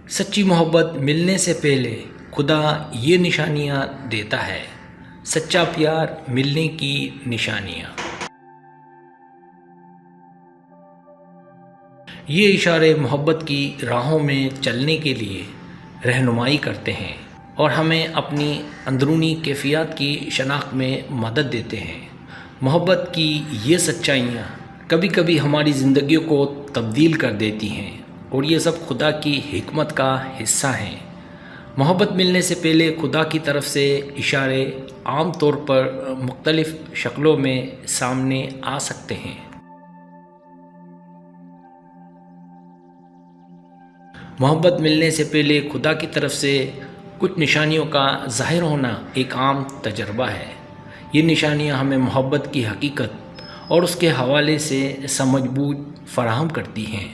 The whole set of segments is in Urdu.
سچی محبت ملنے سے پہلے خدا یہ نشانیاں دیتا ہے، سچا پیار ملنے کی نشانیاں۔ یہ اشارے محبت کی راہوں میں چلنے کے لیے رہنمائی کرتے ہیں اور ہمیں اپنی اندرونی کیفیات کی شناخت میں مدد دیتے ہیں۔ محبت کی یہ سچائیاں کبھی کبھی ہماری زندگیوں کو تبدیل کر دیتی ہیں اور یہ سب خدا کی حکمت کا حصہ ہیں۔ محبت ملنے سے پہلے خدا کی طرف سے اشارے عام طور پر مختلف شکلوں میں سامنے آ سکتے ہیں۔ محبت ملنے سے پہلے خدا کی طرف سے کچھ نشانیوں کا ظاہر ہونا ایک عام تجربہ ہے۔ یہ نشانیاں ہمیں محبت کی حقیقت اور اس کے حوالے سے سمجھ بوجھ فراہم کرتی ہیں۔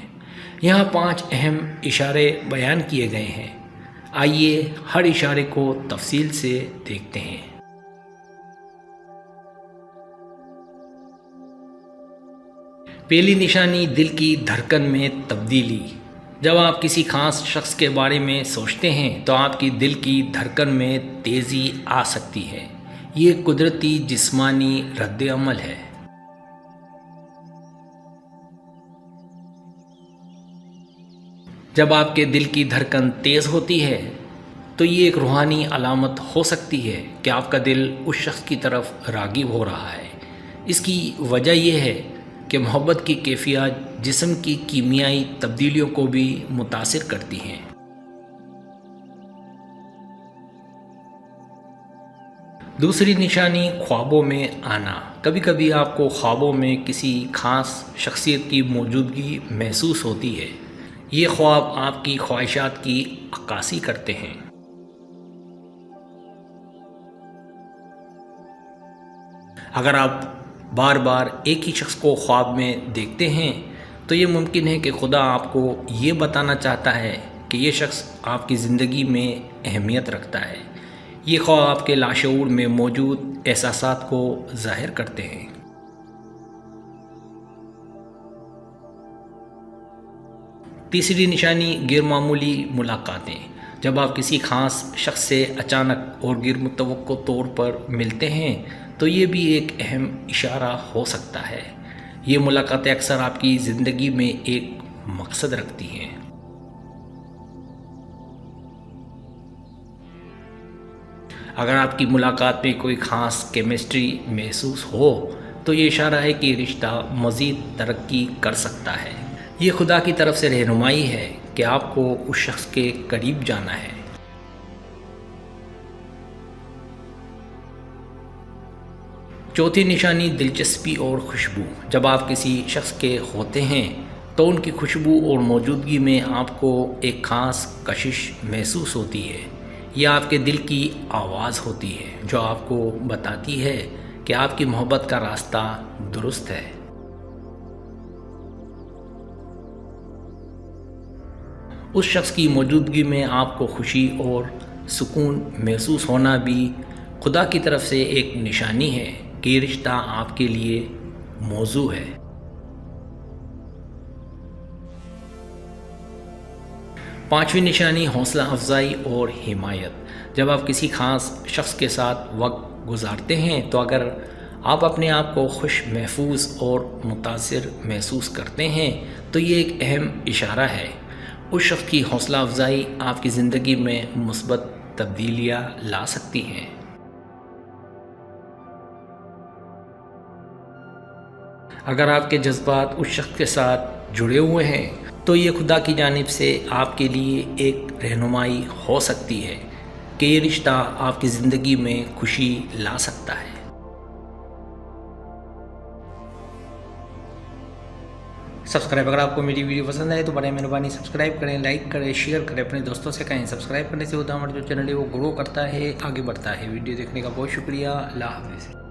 یہاں 5 اہم اشارے بیان کیے گئے ہیں۔ آئیے ہر اشارے کو تفصیل سے دیکھتے ہیں۔ پہلی نشانی دل کی دھڑکن میں تبدیلی۔ جب آپ کسی خاص شخص کے بارے میں سوچتے ہیں تو آپ کی دل کی دھڑکن میں تیزی آ سکتی ہے۔ یہ قدرتی جسمانی رد عمل ہے۔ جب آپ کے دل کی دھڑکن تیز ہوتی ہے تو یہ ایک روحانی علامت ہو سکتی ہے کہ آپ کا دل اس شخص کی طرف راغب ہو رہا ہے۔ اس کی وجہ یہ ہے کہ محبت کی کیفیت جسم کی کیمیائی تبدیلیوں کو بھی متاثر کرتی ہیں۔ دوسری نشانی خوابوں میں آنا۔ کبھی کبھی آپ کو خوابوں میں کسی خاص شخصیت کی موجودگی محسوس ہوتی ہے۔ یہ خواب آپ کی خواہشات کی عکاسی کرتے ہیں۔ اگر آپ بار بار ایک ہی شخص کو خواب میں دیکھتے ہیں تو یہ ممکن ہے کہ خدا آپ کو یہ بتانا چاہتا ہے کہ یہ شخص آپ کی زندگی میں اہمیت رکھتا ہے۔ یہ خواب آپ کے لاشعور میں موجود احساسات کو ظاہر کرتے ہیں۔ تیسری نشانی غیر معمولی ملاقاتیں۔ جب آپ کسی خاص شخص سے اچانک اور غیر متوقع طور پر ملتے ہیں تو یہ بھی ایک اہم اشارہ ہو سکتا ہے۔ یہ ملاقاتیں اکثر آپ کی زندگی میں ایک مقصد رکھتی ہیں۔ اگر آپ کی ملاقات میں کوئی خاص کیمسٹری محسوس ہو تو یہ اشارہ ہے کہ یہ رشتہ مزید ترقی کر سکتا ہے۔ یہ خدا کی طرف سے رہنمائی ہے کہ آپ کو اس شخص کے قریب جانا ہے۔ چوتھی نشانی دلچسپی اور خوشبو۔ جب آپ کسی شخص کے ہوتے ہیں تو ان کی خوشبو اور موجودگی میں آپ کو ایک خاص کشش محسوس ہوتی ہے۔ یہ آپ کے دل کی آواز ہوتی ہے جو آپ کو بتاتی ہے کہ آپ کی محبت کا راستہ درست ہے۔ اس شخص کی موجودگی میں آپ کو خوشی اور سکون محسوس ہونا بھی خدا کی طرف سے ایک نشانی ہے کہ یہ رشتہ آپ کے لیے موزوں ہے۔ پانچویں نشانی حوصلہ افزائی اور حمایت۔ جب آپ کسی خاص شخص کے ساتھ وقت گزارتے ہیں تو اگر آپ اپنے آپ کو خوش، محفوظ اور متاثر محسوس کرتے ہیں تو یہ ایک اہم اشارہ ہے۔ اس شخص کی حوصلہ افزائی آپ کی زندگی میں مثبت تبدیلیاں لا سکتی ہیں۔ اگر آپ کے جذبات اس شخص کے ساتھ جڑے ہوئے ہیں تو یہ خدا کی جانب سے آپ کے لیے ایک رہنمائی ہو سکتی ہے کہ یہ رشتہ آپ کی زندگی میں خوشی لا سکتا ہے۔ سبسکرائب، اگر آپ کو میری ویڈیو پسند آئے تو برائے مہربانی سبسکرائب کریں، لائک کریں، شیئر کریں، اپنے دوستوں سے کہیں۔ سبسکرائب کرنے سے ہوتا ہمارا جو چینل ہے وہ گرو کرتا ہے، آگے بڑھتا ہے۔ ویڈیو دیکھنے کا بہت شکریہ۔ اللہ حافظ۔